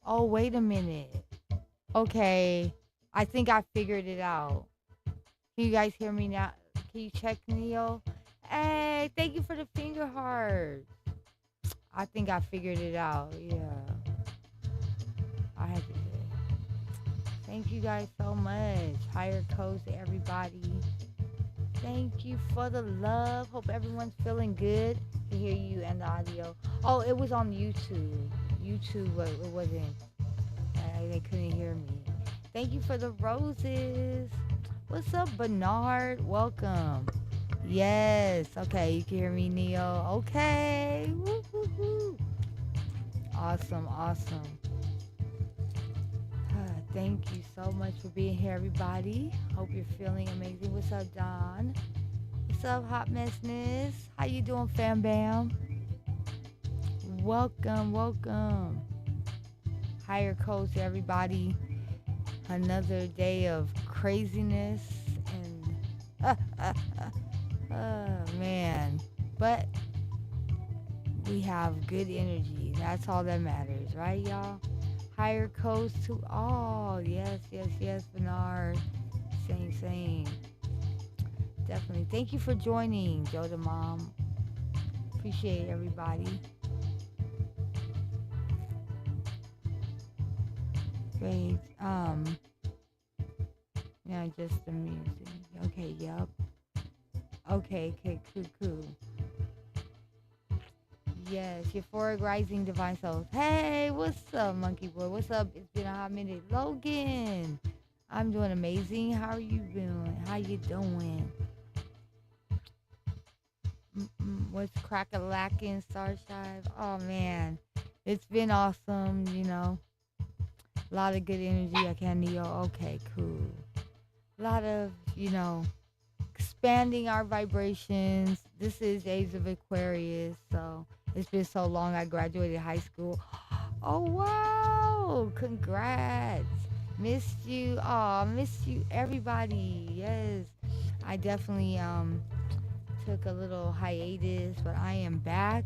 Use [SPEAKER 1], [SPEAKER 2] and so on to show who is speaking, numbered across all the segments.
[SPEAKER 1] Oh, wait a minute. Okay. I think I figured it out. Can you guys hear me now? Can you check Neo? Hey, thank you for the finger heart. I think I figured it out. Yeah. I had to do it. Thank you guys so much. Higher codes to everybody. Thank you for the love. Hope everyone's feeling good to hear you and the audio. Oh, it was on YouTube. YouTube, it wasn't. They couldn't hear me. Thank you for the roses. What's up, Bernard? Welcome. Yes. Okay, you can hear me, Neo. Okay. Woo, woo, woo. Awesome, awesome. Thank you so much for being here, everybody. Hope you're feeling amazing. What's up, Don? What's up, Hot Messness? How you doing, fam bam? Welcome, welcome. Higher codes to everybody. Another day of craziness and oh man. But we have good energy. That's all that matters, right, y'all? Higher codes to all. Yes, yes, yes, Bernard. Same, same. Definitely. Thank you for joining, Joda Mom. Appreciate everybody. Great. Yeah, just the music. Okay, yep. Okay, cool. Yes, euphoric rising divine souls. Hey, what's up, monkey boy? What's up? It's been a hot minute. Logan. I'm doing amazing. How are you doing? How you doing? What's crack-a-lackin', Starshive? Oh, man. It's been awesome, you know. A lot of good energy. I can't Neo. Okay, cool. A lot of, you know, expanding our vibrations. This is Age of Aquarius, so it's been so long. I graduated high school. Oh, wow. Congrats. Missed you. Oh, missed you, everybody. Yes. I definitely took a little hiatus, but I am back.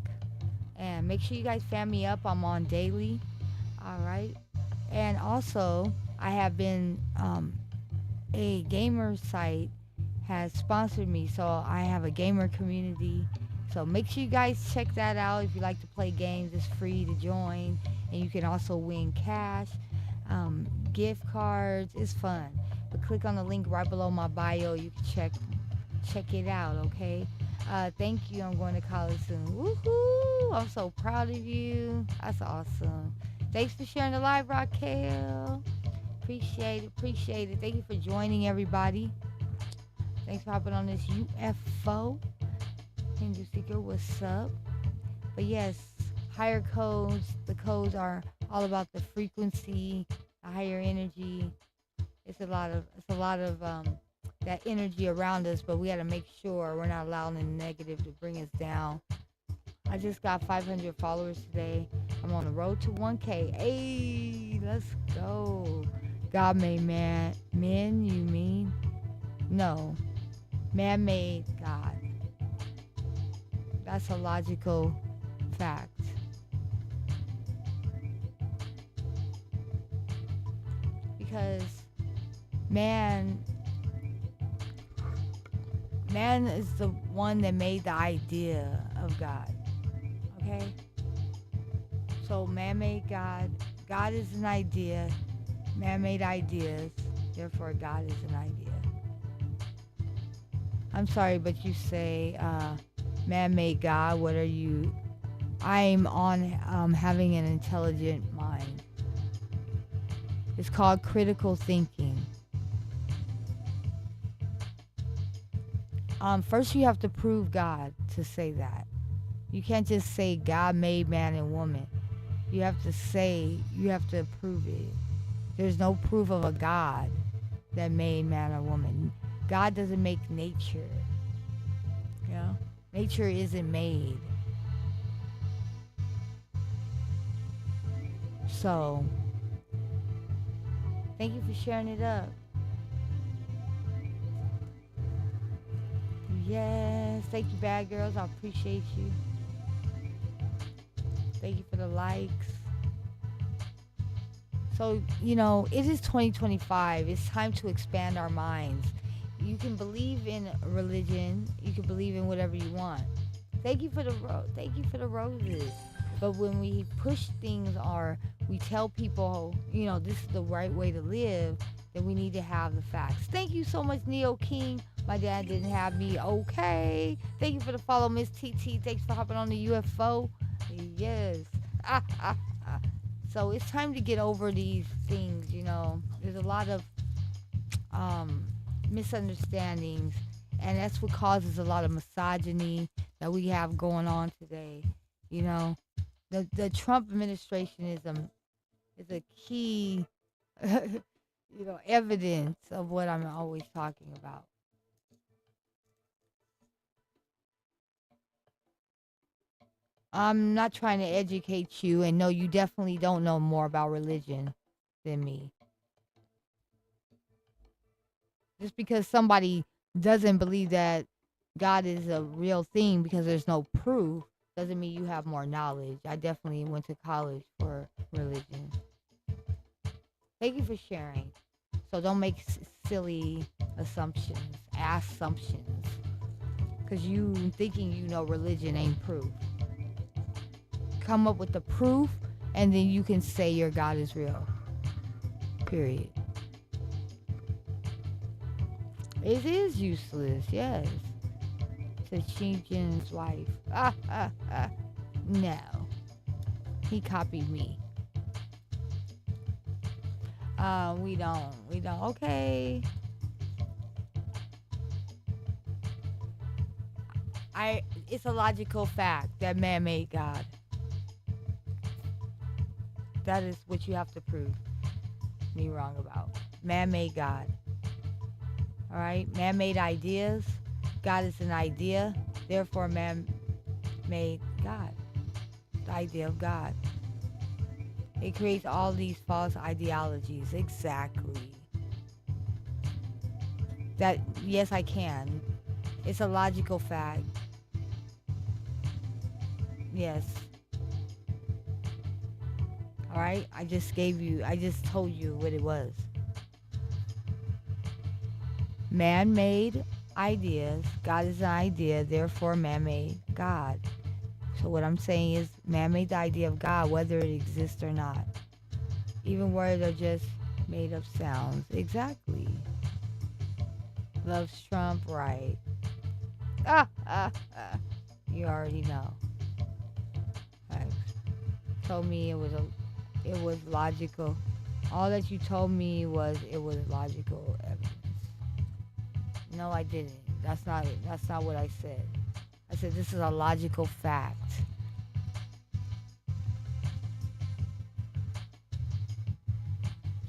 [SPEAKER 1] And make sure you guys fan me up. I'm on daily. All right. And also, I have been, a gamer site has sponsored me. So I have a gamer community. So make sure you guys check that out. If you like to play games, it's free to join. And you can also win cash, gift cards. It's fun. But click on the link right below my bio. You can check it out, okay? Thank you. I'm going to college soon. Woohoo! I'm so proud of you. That's awesome. Thanks for sharing the live, Raquel. Appreciate it. Thank you for joining, everybody. Thanks for hopping on this UFO. Hindu Seeker, what's up? But yes, higher codes. The codes are all about the frequency, the higher energy. It's a lot of that energy around us, but we got to make sure we're not allowing the negative to bring us down. I just got 500 followers today. I'm on the road to 1K. Hey, let's go. God made men, you mean? No. Man made God. That's a logical fact. Because man is the one that made the idea of God. Okay? So man made God. God is an idea. Man made ideas. Therefore, God is an idea. I'm sorry, but you say man made God. What are you? I'm on having an intelligent mind. It's called critical thinking. First, you have to prove God to say that. You can't just say God made man and woman. You have to prove it. There's no proof of a God that made man or woman. God doesn't make nature. You know? Nature isn't made. So, thank you for sharing it up. Yes, thank you, bad girls. I appreciate you. Thank you for the likes. So, it is 2025. It's time to expand our minds. You can believe in religion. You can believe in whatever you want. Thank you for the roses. But when we push things or we tell people, this is the right way to live, then we need to have the facts. Thank you so much, Neo King. My dad didn't have me. Okay. Thank you for the follow, Miss TT. Thanks for hopping on the UFO. Yes. Ah, ah, ah. So it's time to get over these things. There's a lot of um, misunderstandings, and that's what causes a lot of misogyny that we have going on today. You know, the Trump administration is a key, evidence of what I'm always talking about. I'm not trying to educate you, and no, you definitely don't know more about religion than me. Just because somebody doesn't believe that God is a real thing because there's no proof doesn't mean you have more knowledge. I definitely went to college for religion. Thank you for sharing. So don't make silly assumptions, because you thinking you know religion ain't proof. Come up with the proof, and then you can say your God is real. Period. It is useless, yes. To Xi Jin's wife. No. He copied me. We don't. Okay. It's a logical fact that man made God. That is what you have to prove me wrong about. Man made God. All right? Man made ideas. God is an idea. Therefore, man made God. The idea of God. It creates all these false ideologies. Exactly. That, yes, I can. It's a logical fact. Yes. All right? I just told you what it was. Man made ideas. God is an idea. Therefore, man made God. So what I'm saying is man made the idea of God, whether it exists or not. Even words are just made up sounds. Exactly. Loves Trump, right. You already know. Right. Told me it was logical. All that you told me was it was logical evidence. No, I didn't. That's not what I said. I said this is a logical fact.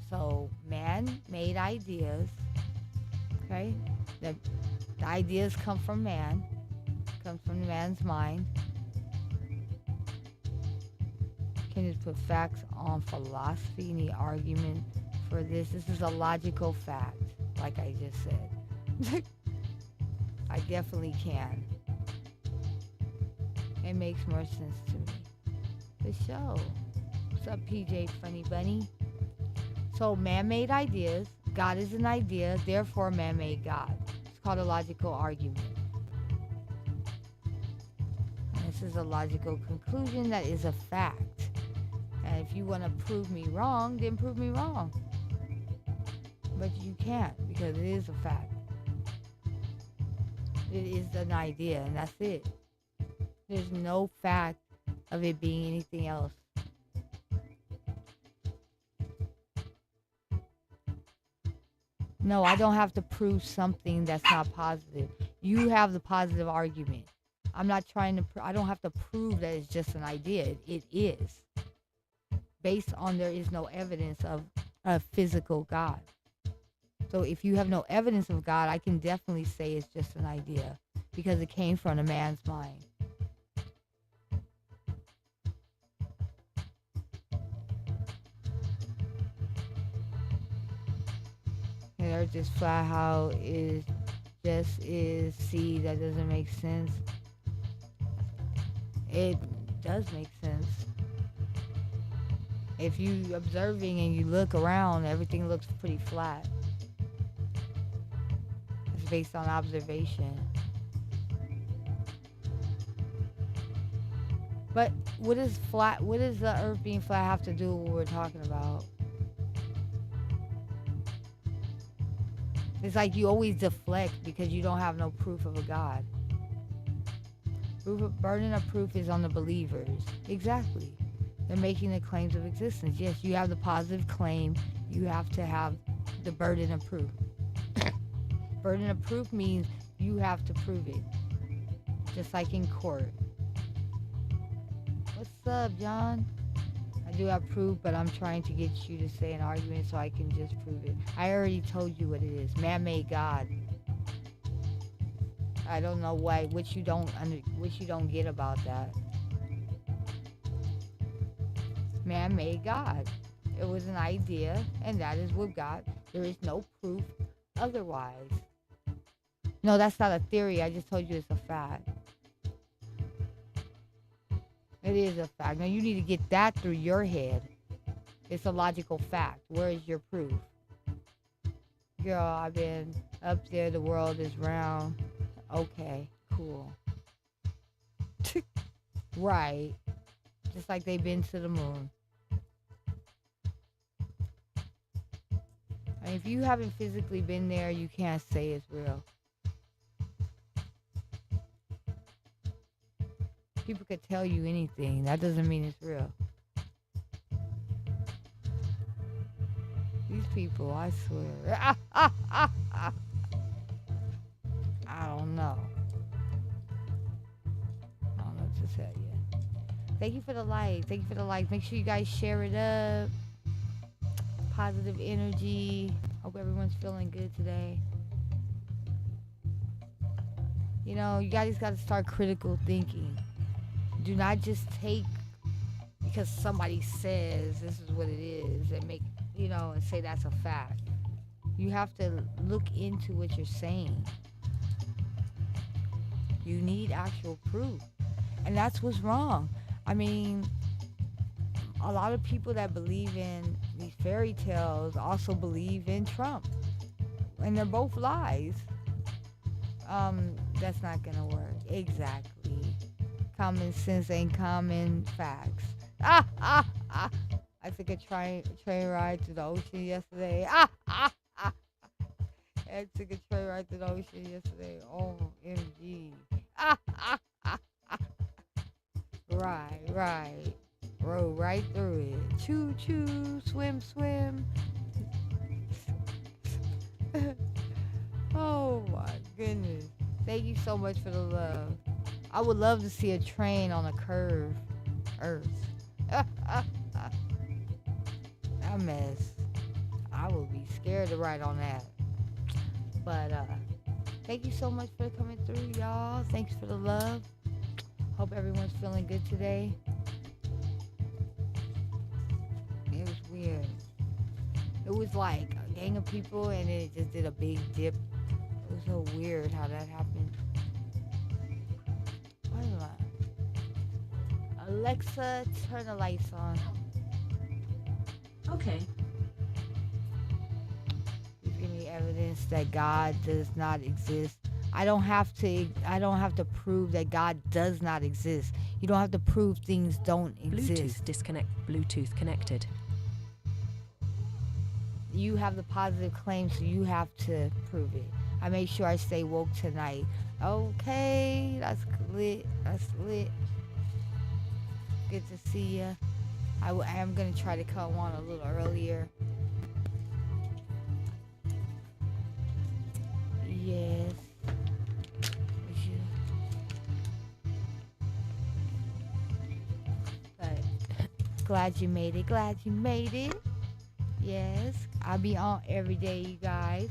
[SPEAKER 1] So man made ideas. Okay? The ideas come from man. Comes from man's mind. Can you put facts on philosophy? Any argument for this? This is a logical fact, like I just said. I definitely can. It makes more sense to me. The show. What's up, PJ Funny Bunny? So man-made ideas. God is an idea, therefore man-made God. It's called a logical argument. And this is a logical conclusion that is a fact. And if you want to prove me wrong, then prove me wrong. But you can't, because it is a fact. It is an idea, and that's it. There's no fact of it being anything else. No, I don't have to prove something that's not positive. You have the positive argument. I'm not trying to, I don't have to prove that it's just an idea. It is. Based on there is no evidence of a physical God. So if you have no evidence of God, I can definitely say it's just an idea because it came from a man's mind. And they're just flat how is just is see that doesn't make sense. It does make sense. If you observing and you look around, everything looks pretty flat. It's based on observation. But what does flat? What does the Earth being flat have to do with what we're talking about? It's like you always deflect because you don't have no proof of a God. Burden of proof is on the believers. Exactly. They're making the claims of existence. Yes, you have the positive claim. You have to have the burden of proof. Burden of proof means you have to prove it. Just like in court. What's up, John? I do have proof, but I'm trying to get you to say an argument so I can just prove it. I already told you what it is. Man-made God. I don't know what you don't get about that. Man-made God. It was an idea, and that is what God. There is no proof otherwise. No, that's not a theory. I just told you it's a fact. It is a fact. Now you need to get that through your head. It's a logical fact. Where is your proof? Girl, I've been up there. The world is round. Okay, cool. Right. Just like they've been to the moon. I mean, if you haven't physically been there, you can't say it's real. People could tell you anything. That doesn't mean it's real. These people, I swear. I don't know. I don't know what to tell you. Thank you for the like. Thank you for the like. Make sure you guys share it up. Positive energy. Hope everyone's feeling good today. You know, you guys got to start critical thinking. Do not just take because somebody says this is what it is and make, and say that's a fact. You have to look into what you're saying. You need actual proof. And that's what's wrong. I mean, a lot of people that believe in these fairy tales also believe in Trump. And they're both lies. That's not gonna work. Exactly. Common sense ain't common facts. I took a train ride to the ocean yesterday. I took a train ride to the ocean yesterday. OMG. Right. Rode right through it. Choo choo, swim, swim. Oh my goodness. Thank you so much for the love. I would love to see a train on a curve. Earth. That mess. I would be scared to ride on that. But thank you so much for coming through, y'all. Thanks for the love. Hope everyone's feeling good today. It was weird. It was like a gang of people and it just did a big dip. It was so weird how that happened. What am I? Alexa, turn the lights on.
[SPEAKER 2] Okay.
[SPEAKER 1] You give me evidence that God does not exist. I don't have to prove that God does not exist. You don't have to prove things don't exist.
[SPEAKER 2] Bluetooth connected.
[SPEAKER 1] You have the positive claim, so you have to prove it. I made sure I stay woke tonight. Okay, that's lit. That's lit. Good to see ya. I am gonna try to come on a little earlier. Yes. But glad you made it. Glad you made it. Yes, I'll be on every day, you guys.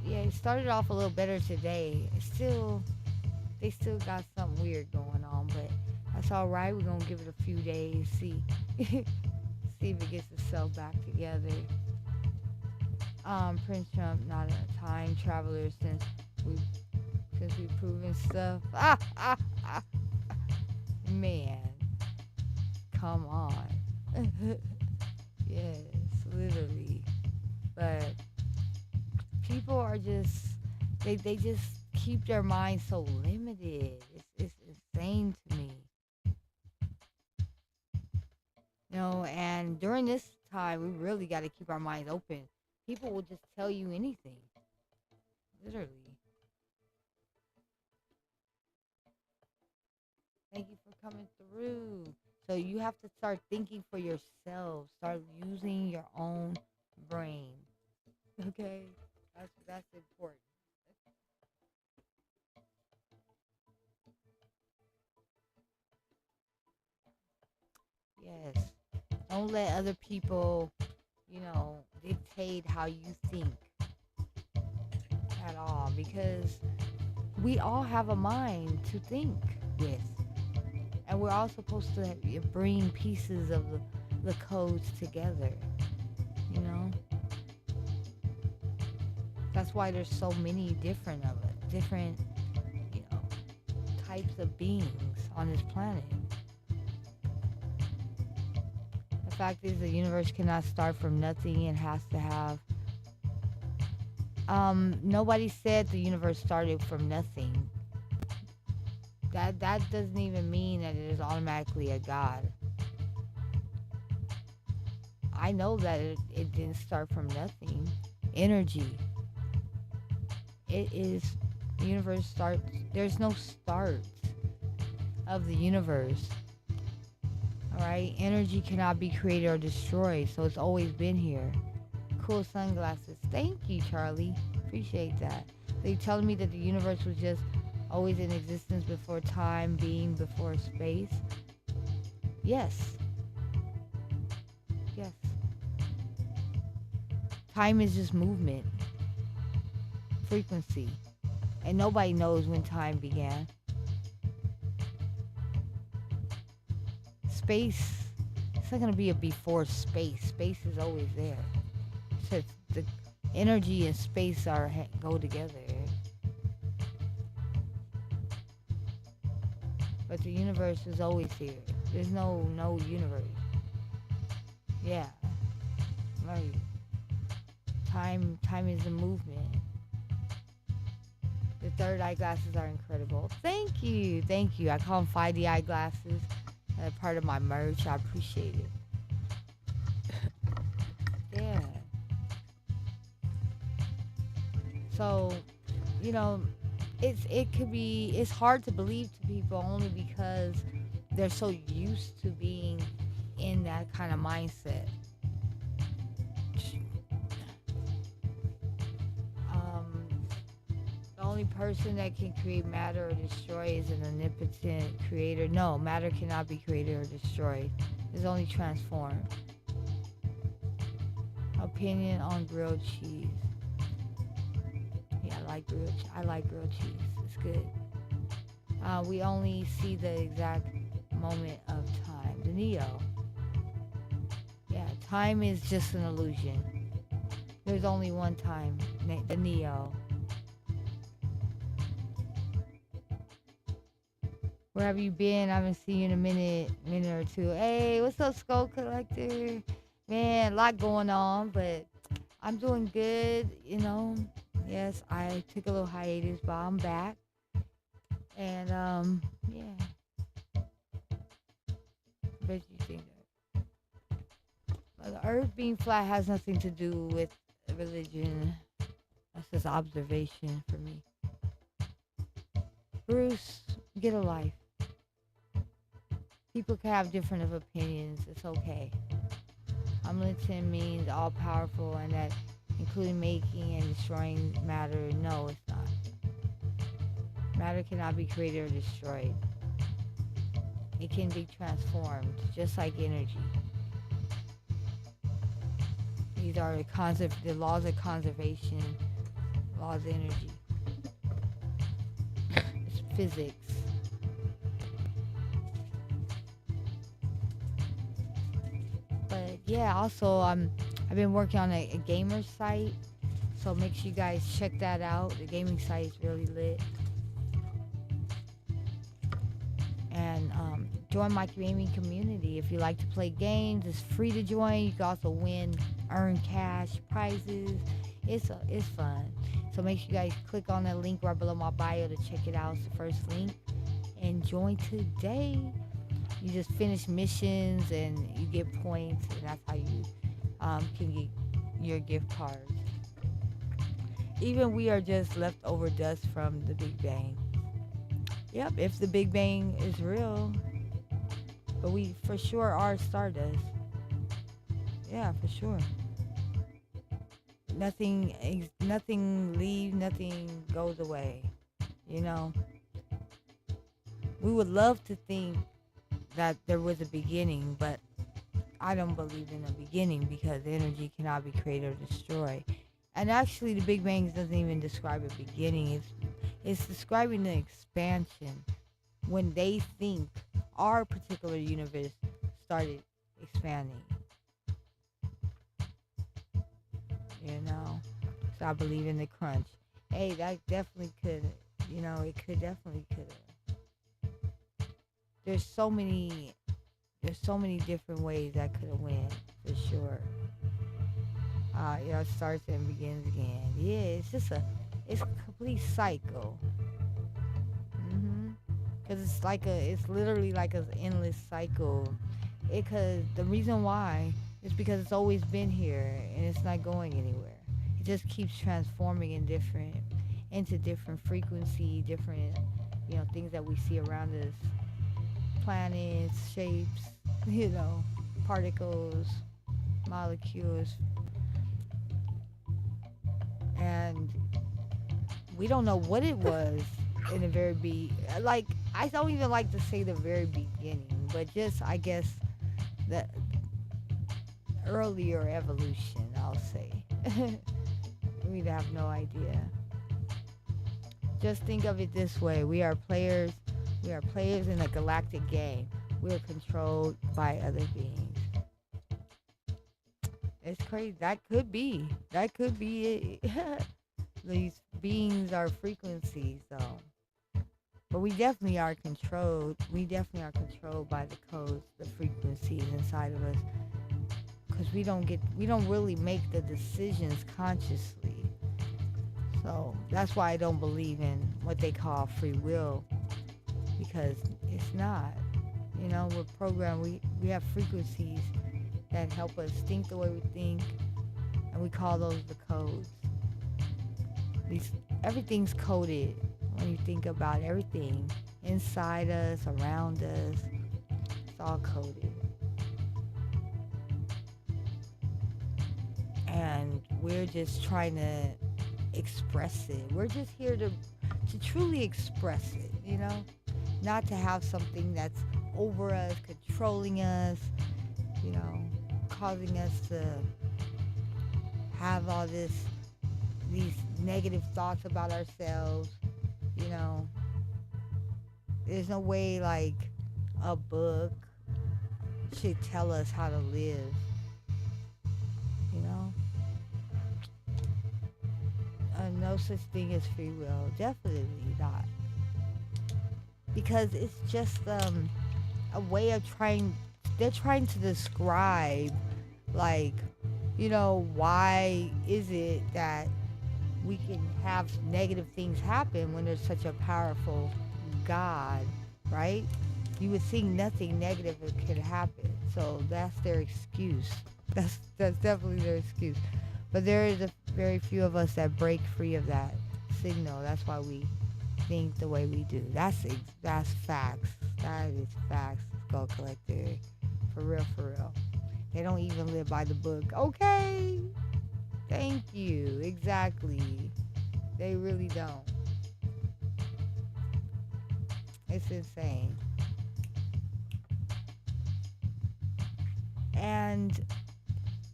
[SPEAKER 1] Yeah, it started off a little better today. They still got something weird going on, but that's all right. We're gonna give it a few days, see if it gets itself back together. Prince Trump not a time traveler since we've proven stuff. Man, come on. Yes, literally. But people are just they just keep their minds so limited. It's insane to me. And during this time we really got to keep our minds open. People will just tell you anything. Literally. Thank you for coming through. So you have to start thinking for yourself. Start using your own brain. Okay? That's important. Yes. Don't let other people, dictate how you think at all, because we all have a mind to think with. And we're all supposed to bring pieces of the codes together, you know? That's why there's so many different, you know, types of beings on this planet. The fact is the universe cannot start from nothing. It has to have nobody said the universe started from nothing. That doesn't even mean that it is automatically a God. I know that it didn't start from nothing. Energy. It is the universe starts. There's no start of the universe. All right, energy cannot be created or destroyed, so it's always been here. Cool sunglasses. Thank you, Charlie. Appreciate that. So you telling me that the universe was just always in existence before time, being before space? Yes. Yes. Time is just movement, frequency, and nobody knows when time began. Space, it's not going to be a before space. Space is always there. So the energy and space go together. But the universe is always here. There's no universe. Yeah. Right. Time is a movement. The third eye glasses are incredible. Thank you. Thank you. I call them 5D eyeglasses. They're part of my merch. I appreciate it. Yeah. So, it's hard to believe to people only because they're so used to being in that kind of mindset. The only person that can create matter or destroy is an omnipotent creator. No, matter cannot be created or destroyed. It's only transformed. Opinion on grilled cheese. Yeah, I like grilled cheese. It's good. We only see the exact moment of time. The Neo. Yeah, time is just an illusion. There's only one time. The Neo. Where have you been? I haven't seen you in a minute or two. Hey, what's up, Skull Collector? Man, a lot going on, but I'm doing good, Yes, I took a little hiatus, but I'm back. And, yeah. Bet you think that. The earth being flat has nothing to do with religion. That's just observation for me. Bruce, get a life. People can have different opinions. It's okay. Omnipotent means all powerful, and that including making and destroying matter. No, it's not. Matter cannot be created or destroyed. It can be transformed, just like energy. These are the laws of conservation, laws of energy. It's physics. But yeah, also I've been working on a gamer site, so make sure you guys check that out. The gaming site is really lit. And join my gaming community. If you like to play games, it's free to join. You can also win, earn cash prizes. It's fun. So make sure you guys click on that link right below my bio to check it out. It's the first link, and join today. You just finish missions and you get points, and that's how you can get your gift cards. Even we are just leftover dust from the Big Bang. Yep, if the Big Bang is real, but we for sure are stardust. Yeah, for sure. Nothing leaves, nothing goes away. You know, we would love to think that there was a beginning, but I don't believe in a beginning because energy cannot be created or destroyed. And actually, the Big Bang doesn't even describe a beginning. It's describing the expansion when they think our particular universe started expanding. You know, so I believe in the crunch. Hey, that definitely could. You know, it could definitely could. There's so many. There's so many different ways that could have went for sure. You know, it starts and begins again. Yeah, it's a complete cycle. Cause it's literally like an endless cycle. Cause the reason why is because it's always been here and it's not going anywhere. It just keeps transforming into different frequency, different, things that we see around us, planets, shapes, you know, particles, molecules, and we don't know what it was in the very like I don't even like to say the very beginning, but just I guess the earlier evolution, I'll say. We have no idea. Just think of it this way: we are players. We are players in a galactic game. We are controlled by other beings. It's crazy. That could be. That could be it. These beings are frequencies, though. But we definitely are controlled. We definitely are controlled by the codes, the frequencies inside of us. Because we don't really make the decisions consciously. So that's why I don't believe in what they call free will. Because it's not. You know, we're programmed. We have frequencies that help us think the way we think. And we call those the codes. Everything's coded when you think about everything inside us, around us. It's all coded. And we're just trying to express it. We're just here to truly express it, you know? Not to have something that's over us, controlling us, you know, causing us to have all these negative thoughts about ourselves, you know. There's no way like a book should tell us how to live, you know. No such thing as free will. Definitely not. Because it's just a way of they're trying to describe, like, you know, why is it that we can have negative things happen when there's such a powerful God, right? You would think nothing negative could happen. So that's their excuse. That's definitely their excuse. But there is a very few of us that break free of that signal. That's why we think the way we do. That's facts. That is facts. Skull Collector. For real, for real. They don't even live by the book. Okay. Thank you. Exactly. They really don't. It's insane. And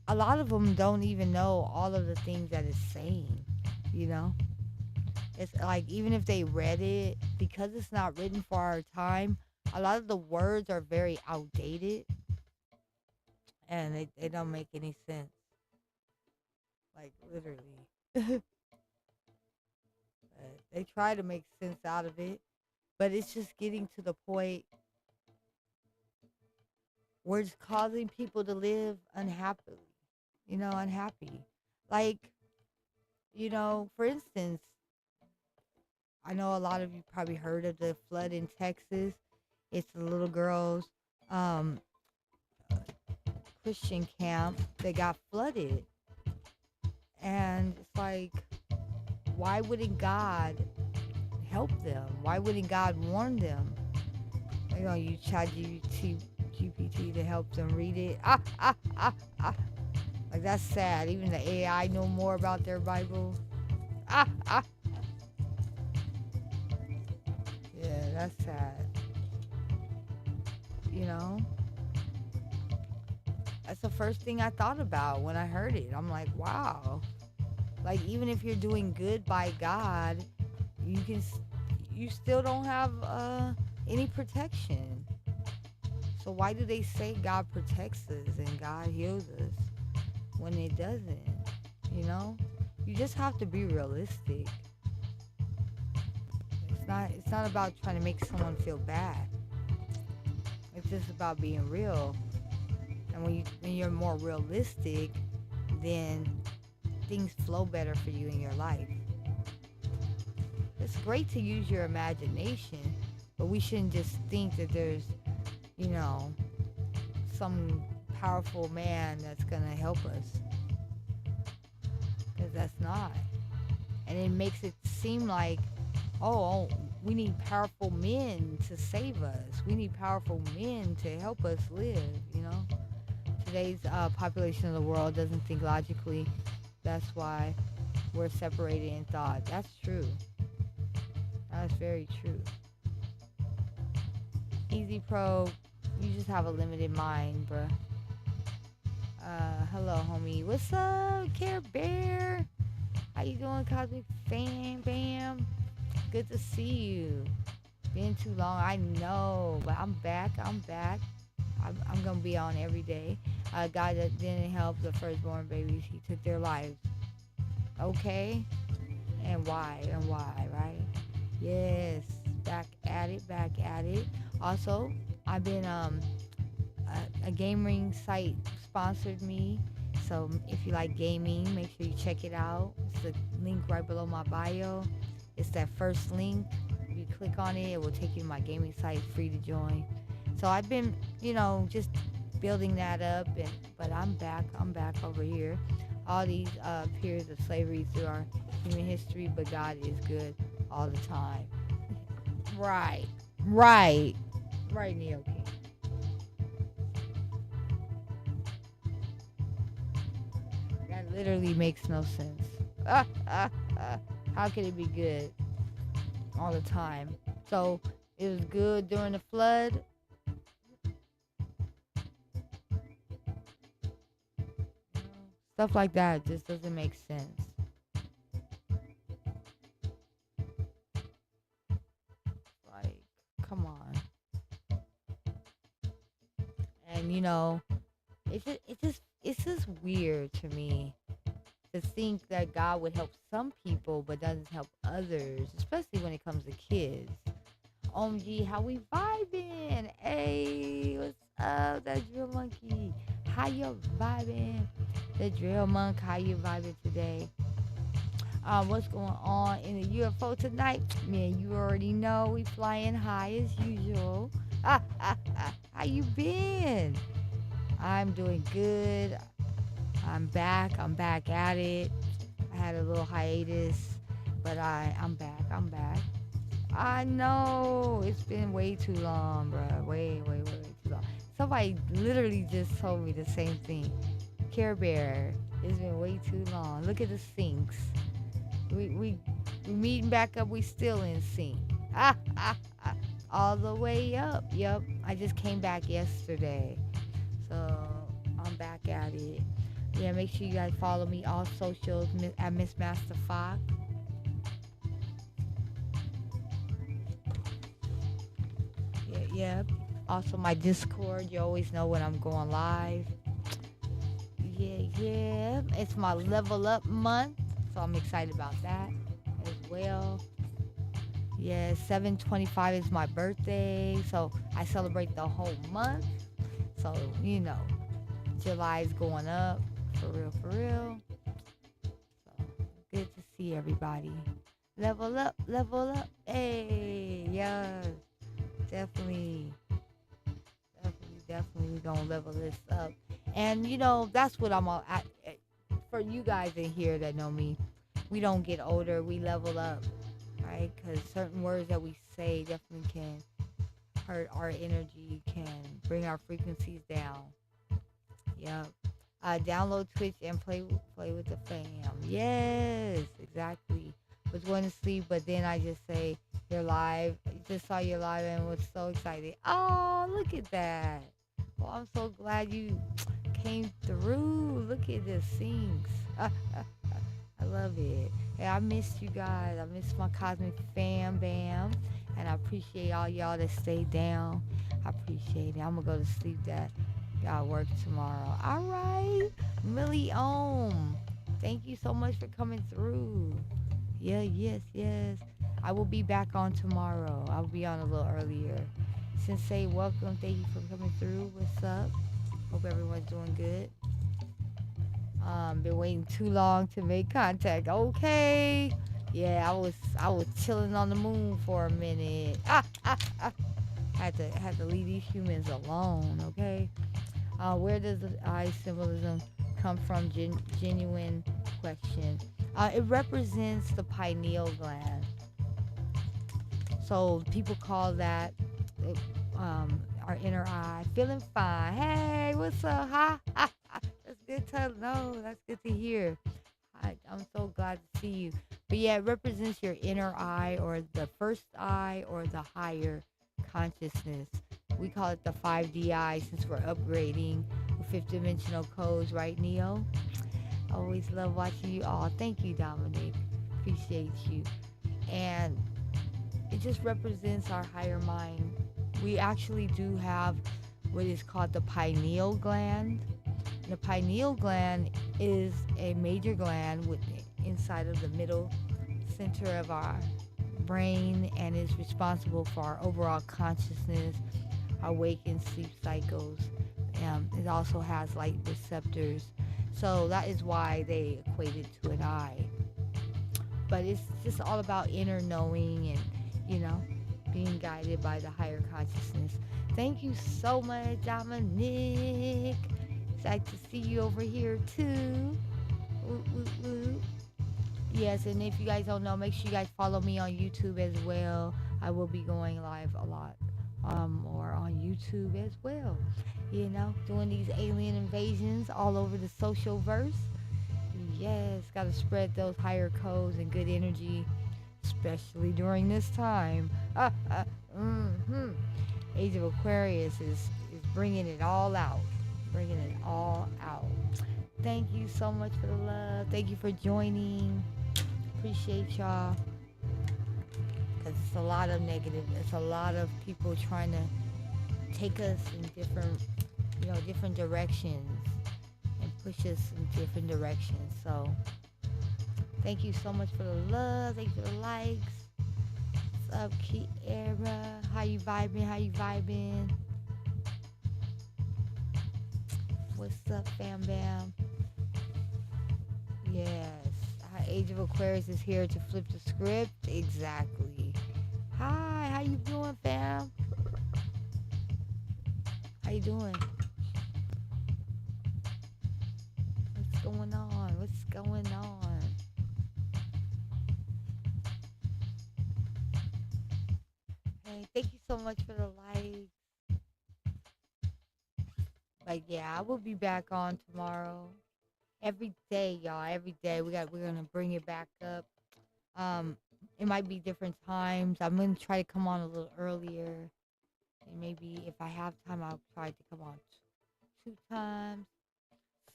[SPEAKER 1] a lot of them don't even know all of the things that it's saying, you know? It's like, even if they read it, because it's not written for our time, a lot of the words are very outdated and they don't make any sense. Like, literally. They try to make sense out of it, but it's just getting to the point We're just causing people to live unhappily, unhappy. Like, for instance, I know a lot of you probably heard of the flood in Texas. It's the little girls um, Christian camp that got flooded. And it's like, why wouldn't God help them? Why wouldn't God warn them? You chat GPT to help them read it. Like, that's sad. Even the AI know more about their Bible. Ah, ah. Yeah, that's sad. You know? That's the first thing I thought about when I heard it. I'm like, wow. Like, even if you're doing good by God, you still don't have any protection. So why do they say God protects us and God heals us when it doesn't? You know? You just have to be realistic. It's not about trying to make someone feel bad. It's just about being real. And when you're more realistic, then things flow better for you in your life. It's great to use your imagination, but we shouldn't just think that there's, some powerful man that's going to help us. Because that's not. And it makes it seem like, oh, we need powerful men to save us. We need powerful men to help us live. Today's population of the world doesn't think logically. That's why we're separated in thought. That's true. That's very true. Easy Pro, you just have a limited mind, bruh. Hello, homie. What's up, Care Bear? How you doing, Cosmic Fan Bam? Good to see you. Been too long, I know, but I'm back. I'm gonna be on every day. A guy that didn't help the firstborn babies, he took their lives. Okay? And why, right? Yes, back at it. Also, I've been, a game ring site sponsored me. So if you like gaming, make sure you check it out. It's the link right below my bio. It's that first link. If you click on it, it will take you to my gaming site, free to join. So I've been, just building that up, but I'm back over here. All these periods of slavery through our human history, but God is good all the time. Right, Neo King. That literally makes no sense. How can it be good all the time? So it was good during the flood. Stuff like that just doesn't make sense. Like, come on. And it's just weird to me to think that God would help some people but doesn't help others, especially when it comes to kids. OMG, how we vibing? Hey, what's up, that drill monkey? How you vibing? The drill monk, how you vibing today? What's going on in the UFO tonight? Man, you already know we flying high as usual. How you been? I'm doing good. I'm back at it. I had a little hiatus, but I'm back. I know it's been way too long, bro. Way too long. Somebody literally just told me the same thing. Care Bear, it's been way too long. Look at the syncs. We meeting back up. We still in sync. All the way up. Yep. I just came back yesterday, so I'm back at it. Yeah, make sure you guys follow me all socials at Miss Masta FoXX. Yeah. Also my Discord. You always know when I'm going live. Yeah. It's my level up month, so I'm excited about that as well. Yeah, 7/25 is my birthday, so I celebrate the whole month. So, July's going up. For real, for real. So, good to see everybody. Level up, level up. Hey, yeah. Definitely, definitely, we gonna level this up. And, that's what I'm all at. For you guys in here that know me, we don't get older, we level up, right? Because certain words that we say definitely can hurt our energy, can bring our frequencies down. Yep. Download Twitch and play with the fam. Yes, exactly. Was going to sleep, but then I just say you're live. I just saw you live and was so excited. Oh, look at that. Well, I'm so glad you came through. Look at this sings. I love it. Hey, I missed you guys. I missed my cosmic fam bam. And I appreciate all y'all that stayed down. I appreciate it. I'm going to go to sleep that y'all work tomorrow. All right. Millie Ohm. Thank you so much for coming through. Yeah, yes, yes. I will be back on tomorrow. I'll be on a little earlier. Sensei, welcome. Thank you for coming through. What's up? Hope everyone's doing good. Been waiting too long to make contact. Okay. Yeah, I was chilling on the moon for a minute. Had to leave these humans alone. Okay. Where does the eye symbolism come from? Genuine question. It represents the pineal gland. So people call that our inner eye. Feeling fine. Hey, what's up? Huh? That's good to know. That's good to hear. I'm so glad to see you. But yeah, it represents your inner eye or the first eye or the higher consciousness. We call it the 5D eye since we're upgrading with fifth dimensional codes, right, Neo? Always love watching you all. Thank you, Dominic. Appreciate you. And it just represents our higher mind. We actually do have what is called the pineal gland. The pineal gland is a major gland inside of the middle center of our brain and is responsible for our overall consciousness, our wake and sleep cycles. It also has light receptors. So that is why they equate it to an eye. But it's just all about inner knowing and, being guided by the higher consciousness. Thank you so much, Dominic. Excited to see you over here too. Woo, woo, woo. Yes, and if you guys don't know, make sure you guys follow me on YouTube as well. I will be going live a lot more on YouTube as well. Doing these alien invasions all over the social verse. Yes, got to spread those higher codes and good energy, especially during this time. Age of Aquarius is bringing it all out. Bringing it all out. Thank you so much for the love. Thank you for joining. Appreciate y'all. Because it's a lot of negative. It's a lot of people trying to take us in different directions and push us in different directions. So thank you so much for the love. Thank you for the likes. What's up, Kiera? How you vibing? How you vibing? What's up, fam bam? Yes. Age of Aquarius is here to flip the script. Exactly. Hi, how you doing, fam? How you doing? What's going on? What's going on? Hey, thank you so much for the likes. But yeah, I will be back on tomorrow. Every day, y'all. Every day we're gonna bring it back up. It might be different times. I'm gonna try to come on a little earlier, and maybe if I have time, I'll try to come on 2 times.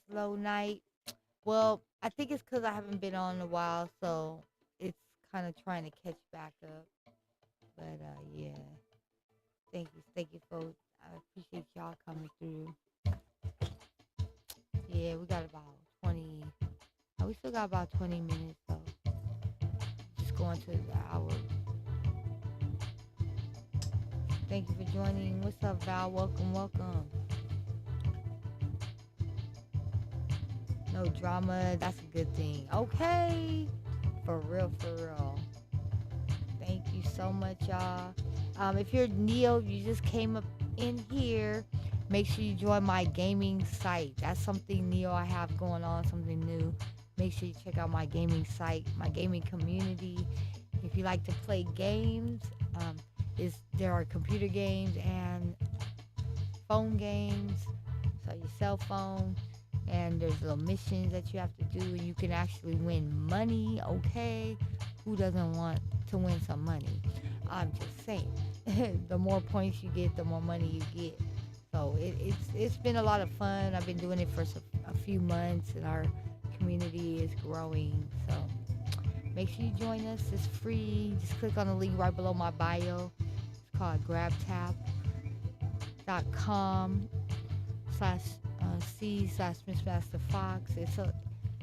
[SPEAKER 1] Slow night. Well, I think it's because I haven't been on in a while, so it's kind of trying to catch back up. But yeah, thank you, folks. I appreciate y'all coming through. Yeah, we got about 20. We still got about 20 minutes, so just going to the hour. Thank you for joining. What's up, Val? Welcome, welcome. No drama. That's a good thing. Okay. For real, for real. Thank you so much, y'all. If you're Neo, you just came up in here. Make sure you join my gaming site. That's something Neo I have going on, something new. Make sure you check out my gaming site, my gaming community. If you like to play games, there are computer games and phone games. So your cell phone, and there's little missions that you have to do, and you can actually win money. Okay, who doesn't want to win some money? I'm just saying. The more points you get, the more money you get. So it's been a lot of fun. I've been doing it for a few months, and our community is growing. So make sure you join us. It's free. Just click on the link right below my bio. It's called grabtap.com slash C slash Miss Masta FoXX.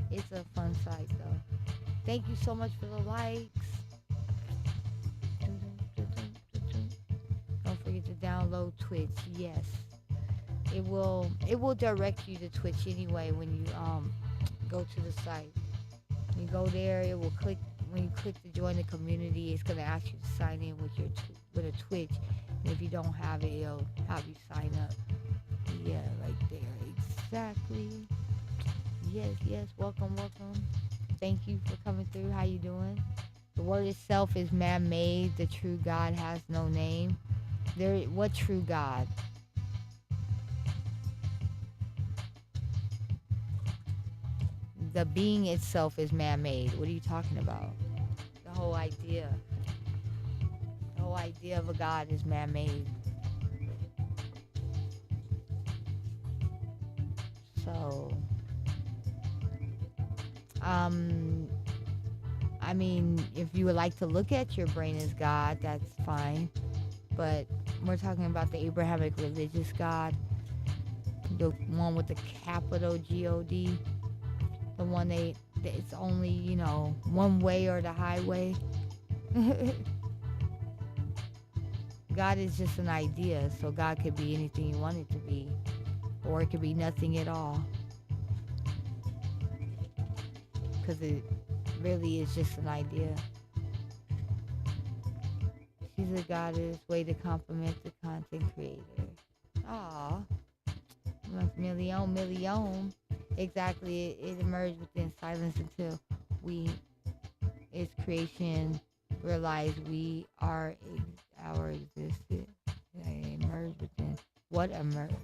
[SPEAKER 1] It's a fun site though. Thank you so much for the likes. Don't forget to download Twitch. Yes, it will direct you to Twitch anyway when you go to the site. When you go there, it will click. When you click to join the community, it's gonna ask you to sign in with with a Twitch. And if you don't have it, it'll have you sign up. Yeah, right there. Exactly. Yes, yes. Welcome, welcome. Thank you for coming through. How you doing? The word itself is man-made. The true God has no name. What true God? The being itself is man-made. What are you talking about? The whole idea. The whole idea of a God is man-made. So, I mean, if you would like to look at your brain as God, that's fine. But we're talking about the Abrahamic religious God, the one with the capital God, the one it's only, one way or the highway. God is just an idea, so God could be anything you want it to be, or it could be nothing at all, because it really is just an idea. She's a goddess, way to compliment the content creator. Aw, million. Exactly, it emerged within silence until its creation, realize we are our existence. It emerged within. What emerged?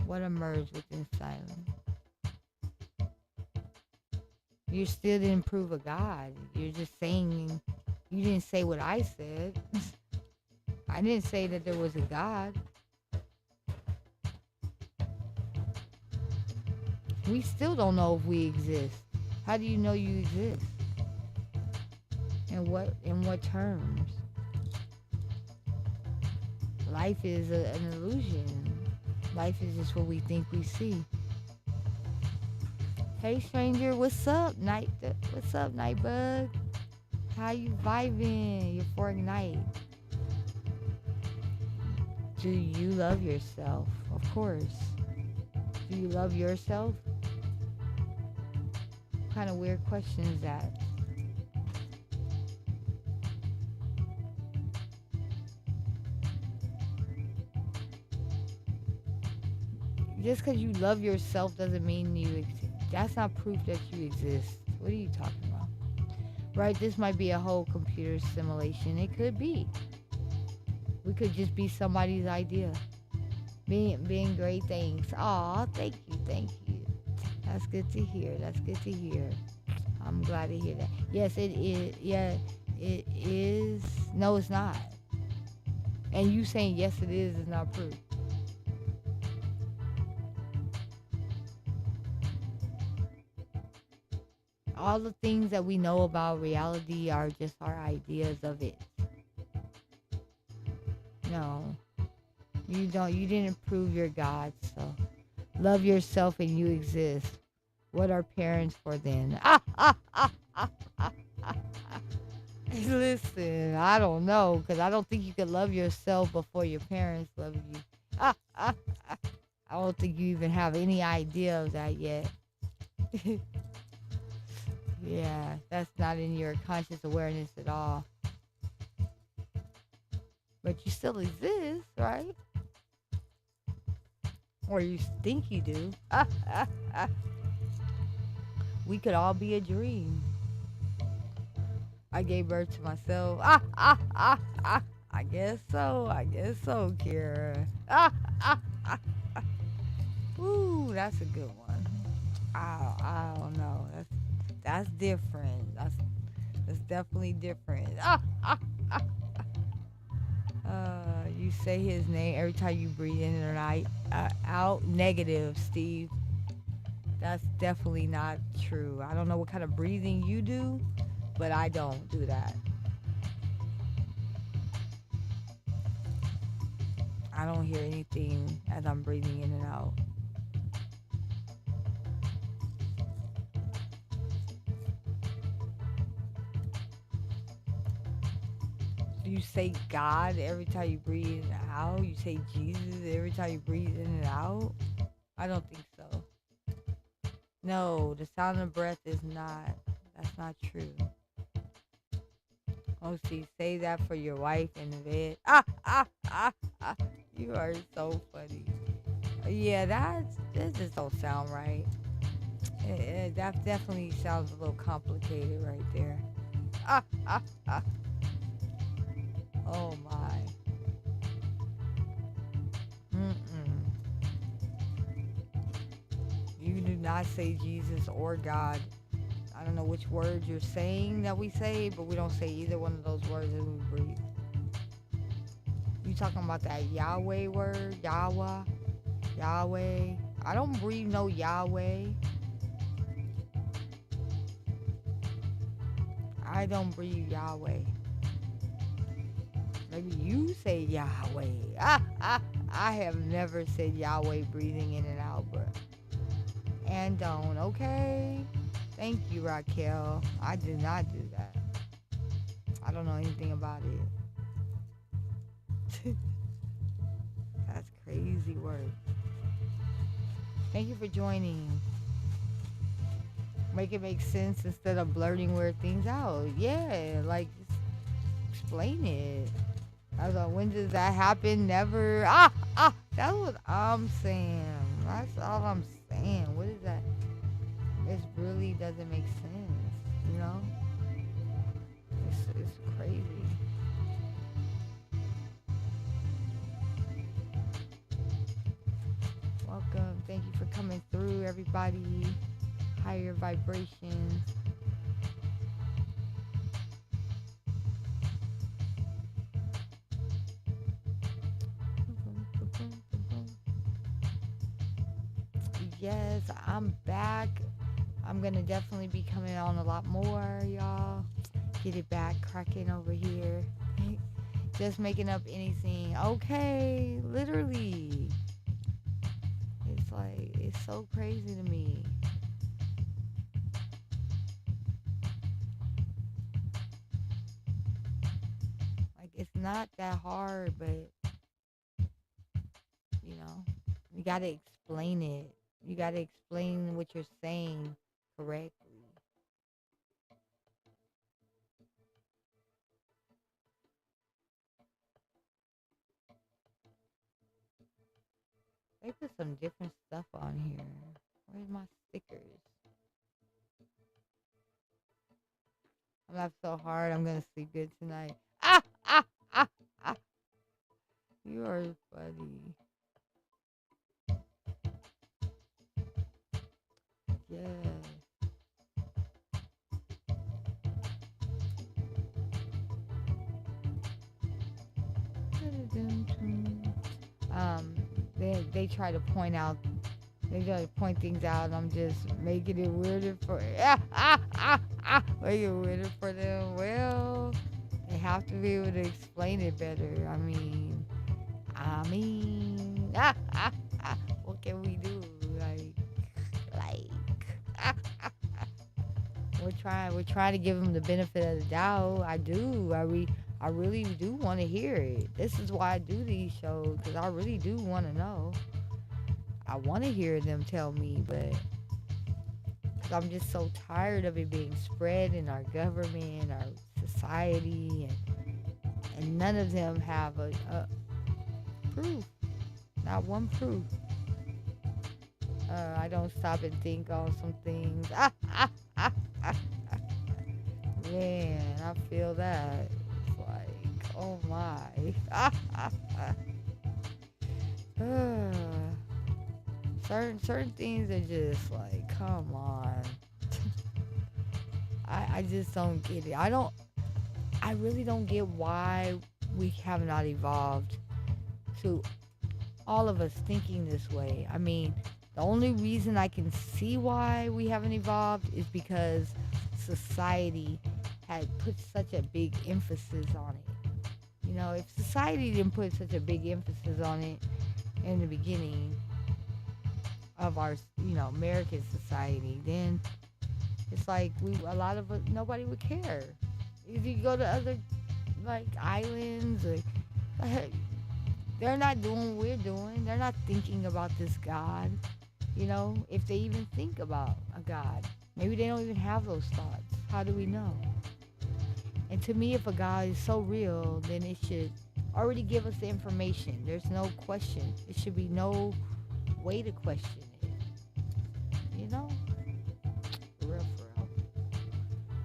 [SPEAKER 1] What emerged within silence? You still didn't prove a God. You're just saying, you didn't say what I said. I didn't say that there was a God. We still don't know if we exist. How do you know you exist? In what terms? Life is an illusion. Life is just what we think we see. Hey stranger, what's up, What's up, Nightbug? How you vibing? You're for Ignite. Do you love yourself? Of course. Do you love yourself? What kind of weird question is that? Just because you love yourself doesn't mean you exist. That's not proof that you exist. What are you talking about? Right, this might be a whole computer simulation. It could be. We could just be somebody's idea. Being great things. Aw, thank you. That's good to hear. I'm glad to hear that. Yes, it is. Yeah, it is. No, it's not. And you saying yes it is not proof. All the things that we know about reality are just our ideas of it. No. You didn't prove you're God, so love yourself and you exist. What are parents for then? Listen, I don't know, because I don't think you can love yourself before your parents love you. I don't think you even have any idea of that yet. Yeah, that's not in your conscious awareness at all. But you still exist, right? Or you think you do. We could all be a dream. I gave birth to myself. I guess so. I guess so, Kira. Ooh, that's a good one. I don't know. That's different. That's definitely different. You say his name every time you breathe in or out. Negative, Steve. That's definitely not true. I don't know what kind of breathing you do, but I don't do that. I don't hear anything as I'm breathing in and out. You say God every time you breathe in and out. You say Jesus every time you breathe in and out. I don't think so. No, the sound of breath is not. That's not true. Oh, see, say that for your wife in the bed. Ah. You are so funny. Yeah, that just don't sound right. That definitely sounds a little complicated right there. Ah, ah, ah. Oh my. Mm-mm. You do not say Jesus or God. I don't know which words you're saying that we say, but we don't say either one of those words as we breathe. You talking about that Yahweh word? Yahweh? Yahweh? I don't breathe no Yahweh. I don't breathe Yahweh. Maybe you say Yahweh. I have never said Yahweh breathing in and out, bro. And don't, okay? Thank you, Raquel. I did not do that. I don't know anything about it. That's crazy work. Thank you for joining. Make it make sense instead of blurting weird things out. Yeah, like just explain it. I was like, when does that happen? Never. That's what I'm saying. That's all I'm saying. What is that? It really doesn't make sense, you know? It's crazy. Welcome. Thank you for coming through, everybody. Higher vibrations. Yes, I'm back. I'm gonna definitely be coming on a lot more, y'all. Get it back cracking over here. Just making up anything. Okay, literally. It's like, it's so crazy to me. Like, it's not that hard, but, you know, you gotta explain it. You gotta explain what you're saying correctly. They put some different stuff on here. Where's my stickers? I'm laughing so hard, I'm gonna sleep good tonight. Ah, ah, ah. You are funny. Yeah. Um, they try to point out, they try to point things out, and I'm just making it weirder for making it weirder for them. Well, they have to be able to explain it better. What can we do? Like, we're trying to give them the benefit of the doubt. I do. I really do want to hear it. This is why I do these shows, because I really do want to know. I want to hear them tell me, but I'm just so tired of it being spread in our government, our society, and none of them have a proof. Not one proof. I don't stop and think on some things. Man, I feel that. It's like, oh my. Certain things are just like, come on. I just don't get it. I really don't get why we have not evolved to all of us thinking this way. I mean, the only reason I can see why we haven't evolved is because society had put such a big emphasis on it. You know, if society didn't put such a big emphasis on it in the beginning of our, American society, then it's like a lot of us, nobody would care. If you go to other like islands, or they're not doing what we're doing. They're not thinking about this God. If they even think about a God, maybe they don't even have those thoughts. How do we know? And to me, if a God is so real, then it should already give us the information. There's no question. It should be no way to question it. You know? For real, for real.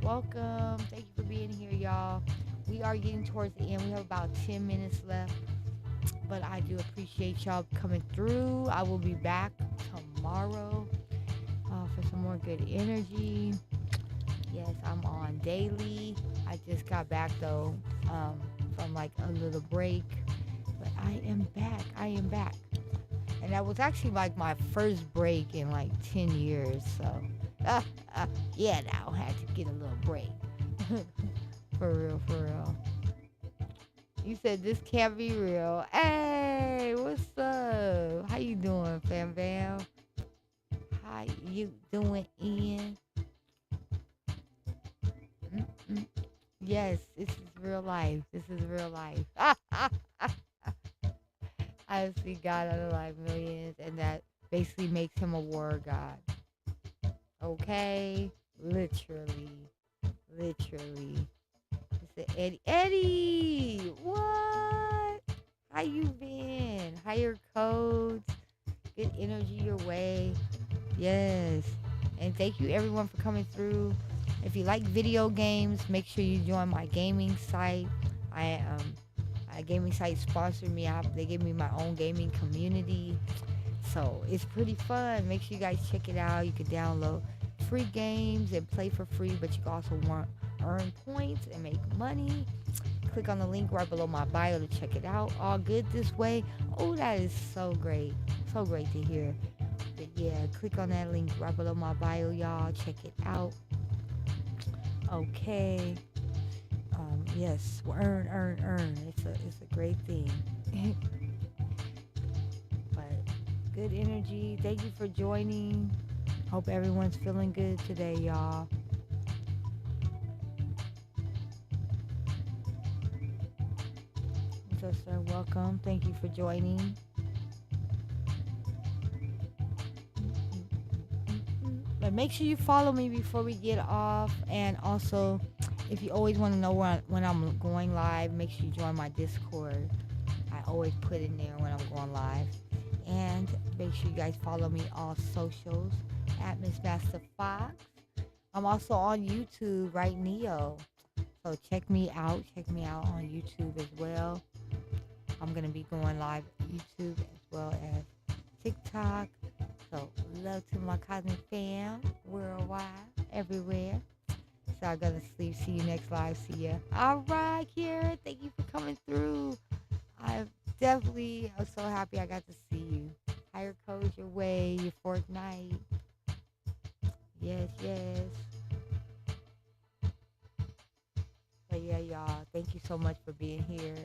[SPEAKER 1] Welcome. Thank you for being here, y'all. We are getting towards the end. We have about 10 minutes left. But I do appreciate y'all coming through. I will be back tomorrow for some more good energy. Yes, I'm on daily. I just got back though from like a little break. But I am back. I am back. And that was actually like my first break in like 10 years. So, yeah, now I had to get a little break. For real, for real. You said this can't be real. Hey, what's up? How you doing, fam bam? How you doing, Ian? Mm-mm. Yes, this is real life. This is real life. I see God out of like millions, and that basically makes him a war god. Okay? Literally. Literally. It's a Eddie. Eddie! What? How you been? Higher codes. Good energy your way. Yes. And thank you everyone for coming through. If you like video games, make sure you join my gaming site. A gaming site sponsored me. They gave me my own gaming community. So it's pretty fun. Make sure you guys check it out. You can download free games and play for free, but you can also earn points and make money. Click on the link right below my bio to check it out. All good this way. Oh, that is so great. So great to hear. But yeah, click on that link right below my bio, y'all. Check it out. Okay. Yes, earn. It's a great thing. But good energy. Thank you for joining. Hope everyone's feeling good today, y'all. Sister, welcome. Thank you for joining. But make sure you follow me before we get off. And also, if you always want to know when I'm going live, make sure you join my Discord. I always put in there when I'm going live. And make sure you guys follow me on socials at Miss Masta FoXX. I'm also on YouTube, right, Neo? So check me out. Check me out on YouTube as well. I'm going to be going live on YouTube as well as TikTok. So love to my cosmic fam worldwide, everywhere. So I'm going to sleep. See you next live. See ya. All right, Kira. Thank you for coming through. I'm so happy I got to see you. Higher codes your way, your fourth night. Yes, yes. But yeah, y'all, thank you so much for being here.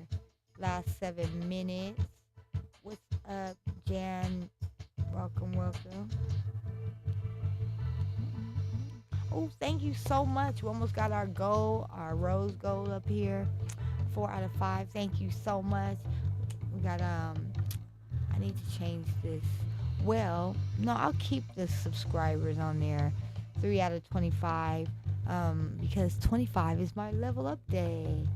[SPEAKER 1] Last 7 minutes. What's up, Jan? Welcome. Oh, thank you so much. We almost got our goal, our rose gold up here. 4 out of 5. Thank you so much. We got, I need to change this. Well, no, I'll keep the subscribers on there 3 out of 25, because 25 is my level up day.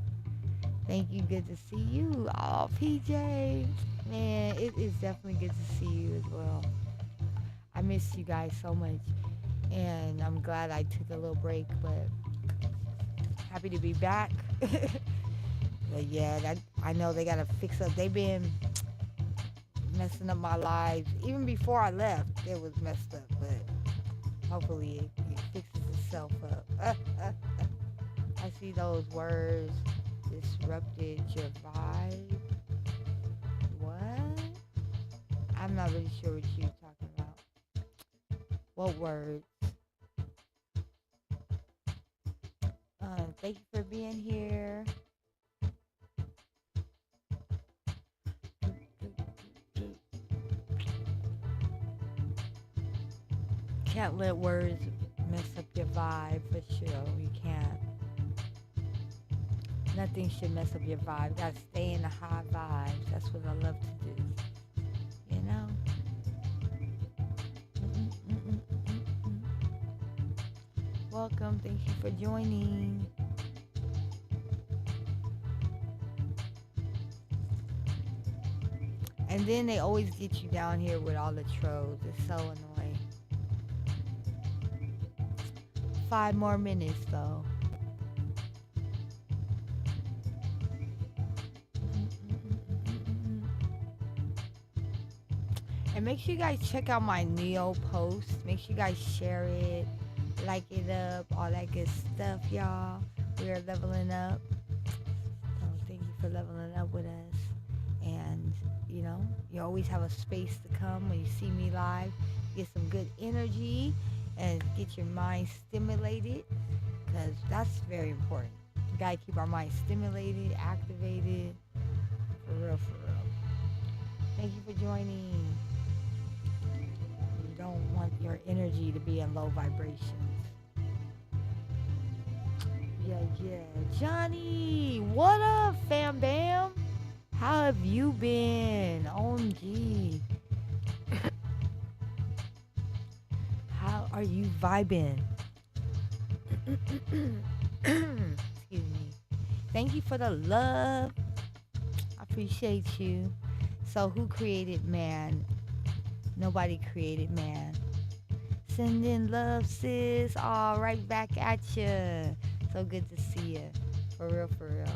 [SPEAKER 1] Thank you. Good to see you. Oh, PJ. Man, it is definitely good to see you as well. I miss you guys so much. And I'm glad I took a little break, but happy to be back. But yeah, I know they got to fix up. They've been messing up my lives. Even before I left, it was messed up. But hopefully it fixes itself up. I see those words. Disrupted your vibe. What? I'm not really sure what you're talking about. What words? Thank you for being here. Can't let words mess up your vibe for sure. You can't. Nothing should mess up your vibe. You gotta stay in the high vibes. That's what I love to do. You know? Welcome. Thank you for joining. And then they always get you down here with all the trolls. It's so annoying. 5 more minutes though. And make sure you guys check out my Neo post. Make sure you guys share it, like it up, all that good stuff, y'all. We are leveling up. So thank you for leveling up with us. And, you know, you always have a space to come when you see me live. Get some good energy and get your mind stimulated, because that's very important. We gotta keep our mind stimulated, activated. For real, for real. Thank you for joining. You don't want your energy to be in low vibrations. Yeah. Johnny, what up, fam bam? How have you been? OMG. How are you vibing? Excuse me. Thank you for the love. I appreciate you. So who created man? Nobody created man. Sending love, sis. All right, back at you. So good to see you. For real, for real.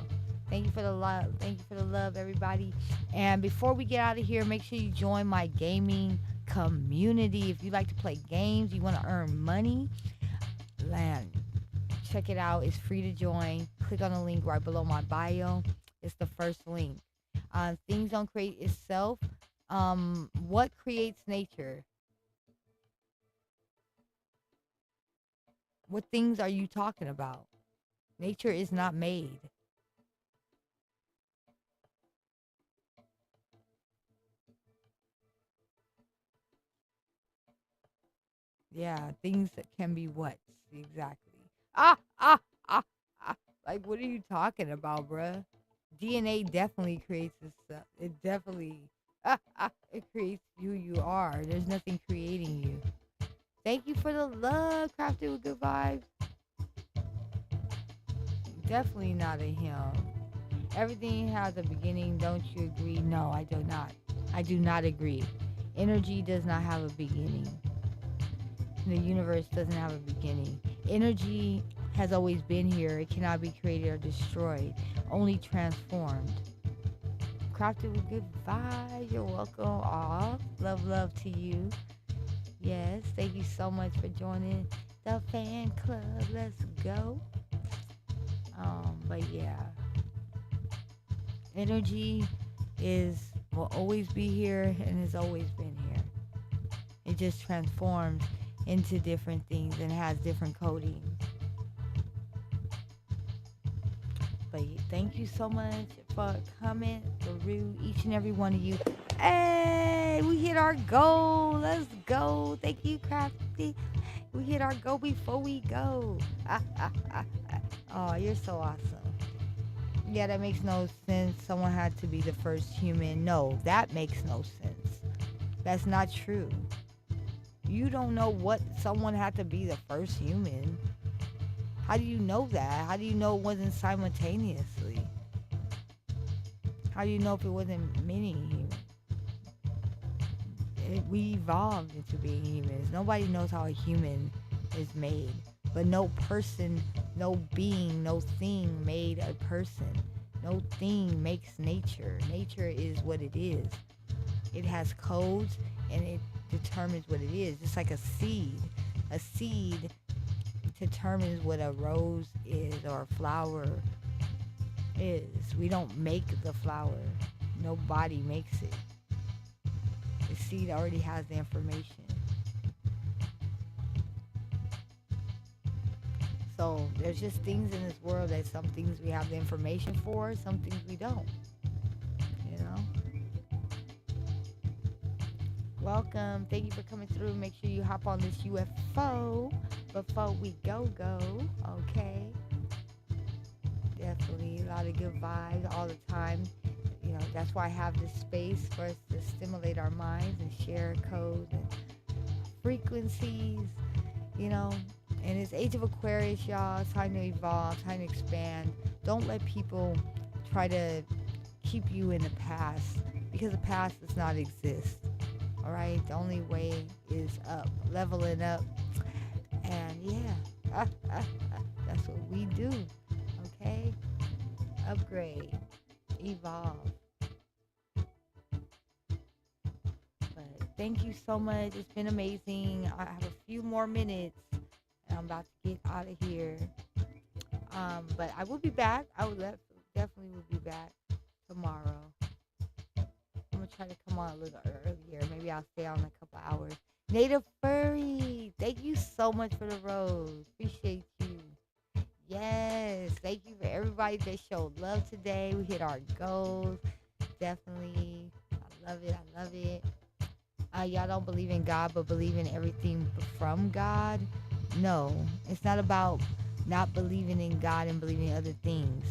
[SPEAKER 1] Thank you for the love. Thank you for the love, everybody. And before we get out of here, make sure you join my gaming community. If you like to play games, you want to earn money, land, check it out. It's free to join. Click on the link right below my bio. It's the first link. Things don't create itself. What creates nature? What things are you talking about? Nature is not made. Yeah, things that can be what? Exactly. Ah, ah, ah, ah. Like, what are you talking about, bruh? DNA definitely creates itself. It definitely, it creates who you are. There's nothing creating you. Thank you for the love, crafted with good vibes. Definitely not a him. Everything has a beginning. Don't you agree? No, I do not. I do not agree. Energy does not have a beginning. The universe doesn't have a beginning. Energy has always been here. It cannot be created or destroyed, only transformed. Crafted with good vibes. You're welcome. Aw, love to you. Yes, thank you so much for joining the fan club. Let's go. But yeah, energy will always be here and has always been here. It just transforms into different things and has different coding. But thank you so much for coming through, each and every one of you. Hey, we hit our goal. Let's go. Thank you, Crafty. We hit our goal before we go. Oh, you're so awesome. Yeah, that makes no sense. Someone had to be the first human. No, that makes no sense. That's not true. You don't know what someone had to be the first human. How do you know that? How do you know it wasn't simultaneously? How do you know if it wasn't many humans? We evolved into being humans. Nobody knows how a human is made. But no person, no being, no thing made a person. No thing makes nature. Nature is what it is. It has codes and it determines what it is. It's like a seed. A seed determines what a rose is or a flower is. We don't make the flower. Nobody makes it. The seed already has the information. So there's just things in this world that some things we have the information for, some things we don't. You know? Welcome. Thank you for coming through. Make sure you hop on this UFO before we go. Okay? Definitely a lot of good vibes all the time. You know, that's why I have this space for us to stimulate our minds and share codes and frequencies, you know. And it's Age of Aquarius, y'all. It's time to evolve, time to expand. Don't let people try to keep you in the past, because the past does not exist. All right? The only way is up, leveling up. And yeah, that's what we do. Okay? Upgrade, evolve. But thank you so much. It's been amazing. I have a few more minutes and I'm about to get out of here. But I will be back. Definitely will be back tomorrow. I'm gonna try to come on a little earlier. Maybe I'll stay on a couple hours. Native Furry, thank you so much for the rose. Appreciate you. Yes, thank you for everybody that showed love today. We hit our goals. Definitely. I love it. I love it. Y'all don't believe in God, but believe in everything from God. No, it's not about not believing in God and believing in other things.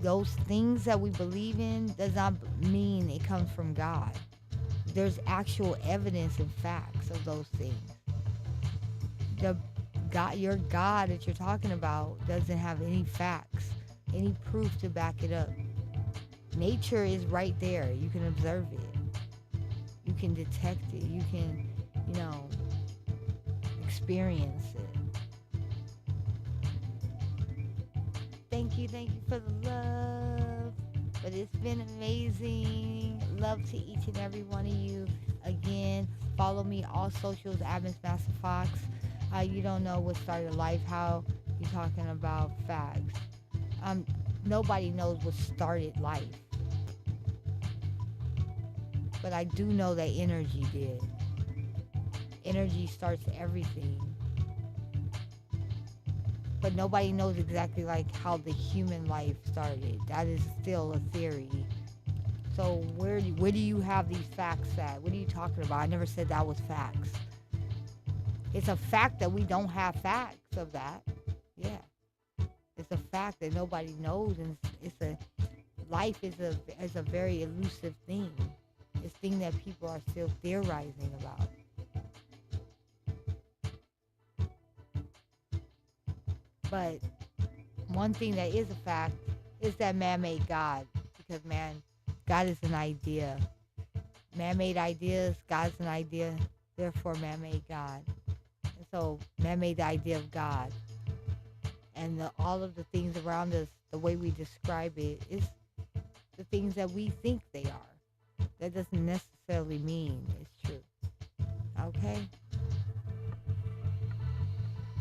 [SPEAKER 1] Those things that we believe in does not mean it comes from God. There's actual evidence and facts of those things. The God, your God that you're talking about doesn't have any facts, any proof to back it up. Nature is right there. You can observe it. You can detect it. You can, experience it. Thank you for the love. But it's been amazing. Love to each and every one of you. Again, follow me all socials, Masta FoXX. You don't know what started life, how you talking about facts. Nobody knows what started life. But I do know that energy did. Energy starts everything. But nobody knows exactly like how the human life started. That is still a theory. So where do you have these facts at? What are you talking about? I never said that was facts. It's a fact that we don't have facts of that. Yeah. It's a fact that nobody knows, and life is a very elusive thing. It's a thing that people are still theorizing about. But one thing that is a fact is that man made God, because God is an idea. Man-made ideas, God's an idea, therefore man made God. And so man made the idea of God. And all of the things around us, the way we describe it, is the things that we think they are. That doesn't necessarily mean it's true. Okay?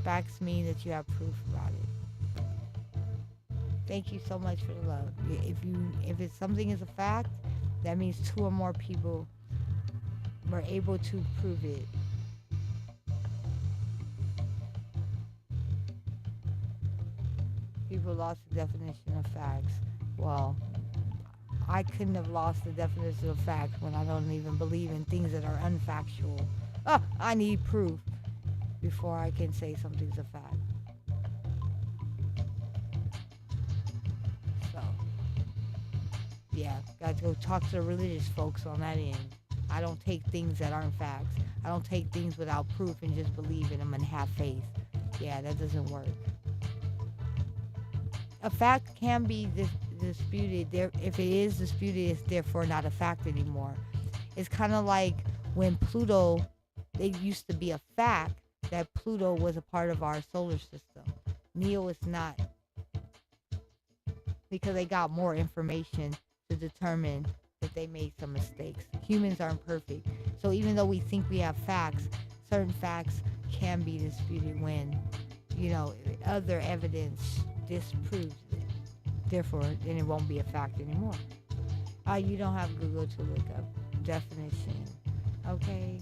[SPEAKER 1] Facts mean that you have proof about it. Thank you so much for the love. If something is a fact, that means two or more people were able to prove it. People lost the definition of facts. Well, I couldn't have lost the definition of facts when I don't even believe in things that are unfactual. I need proof before I can say something's a fact. So, yeah, got to go talk to the religious folks on that end. I don't take things that aren't facts. I don't take things without proof and just believe in them and have faith. Yeah, that doesn't work. A fact can be disputed. There, if it is disputed, it's therefore not a fact anymore. It's kind of like when Pluto, it used to be a fact that Pluto was a part of our solar system. Neo is not, because they got more information to determine that they made some mistakes. Humans aren't perfect. So even though we think we have facts, certain facts can be disputed when, other evidence disproves it. Therefore, then it won't be a fact anymore. You don't have Google to look up definition. Okay?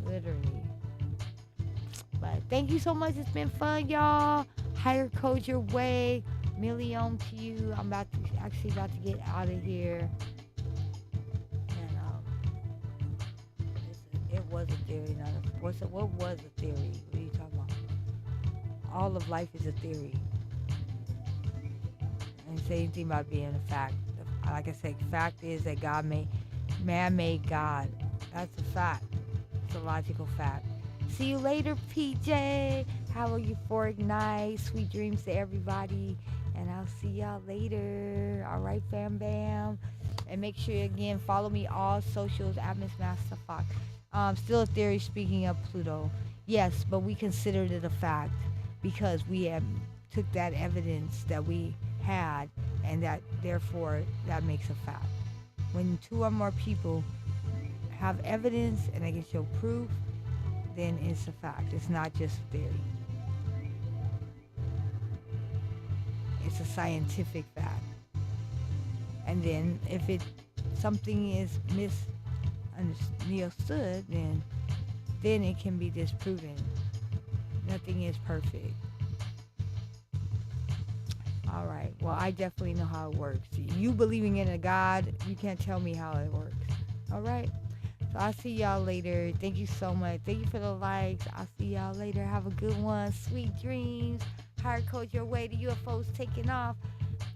[SPEAKER 1] Literally. But thank you so much. It's been fun, y'all. Higher code your way. Million to you. I'm actually about to get out of here. And it was a theory. What was a theory? What are you talking about? All of life is a theory. I didn't say anything about being a fact. Like I said, fact is that man made God. That's a fact. It's a logical fact. See you later, PJ. Have a euphoric night. Sweet dreams to everybody. And I'll see y'all later. All right, fam bam. And make sure, again, follow me all socials at Miss Masta FoXX. Still a theory, speaking of Pluto. Yes, but we considered it a fact because we have took that evidence that we had, and that therefore that makes a fact. When two or more people have evidence and they can show proof, then it's a fact. It's not just a theory. It's a scientific fact. And then if something is misunderstood, then it can be disproven. Nothing is perfect. All right. Well, I definitely know how it works. You believing in a God, you can't tell me how it works. All right. So I'll see y'all later. Thank you so much. Thank you for the likes. I'll see y'all later. Have a good one. Sweet dreams. Higher code your way. The UFO's taking off.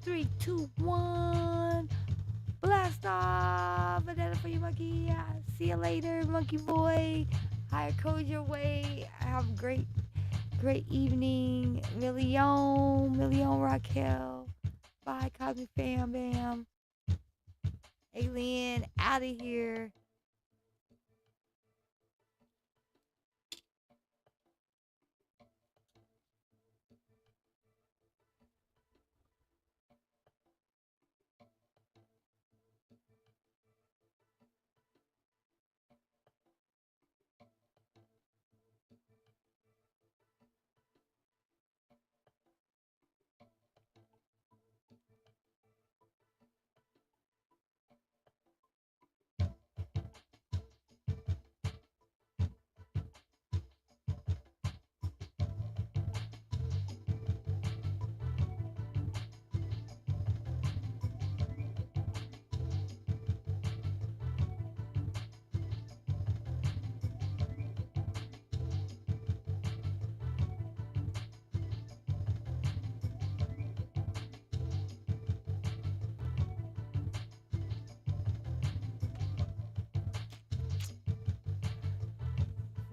[SPEAKER 1] 3, 2, 1. Blast off. Banana for you, monkey. Yeah. See you later, monkey boy. Higher code your way. Have a great evening. Million Raquel. Bye, Cosmic Fam Bam. Alien, out of here.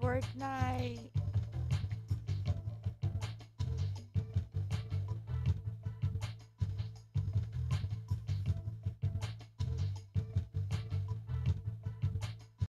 [SPEAKER 1] Fortnite.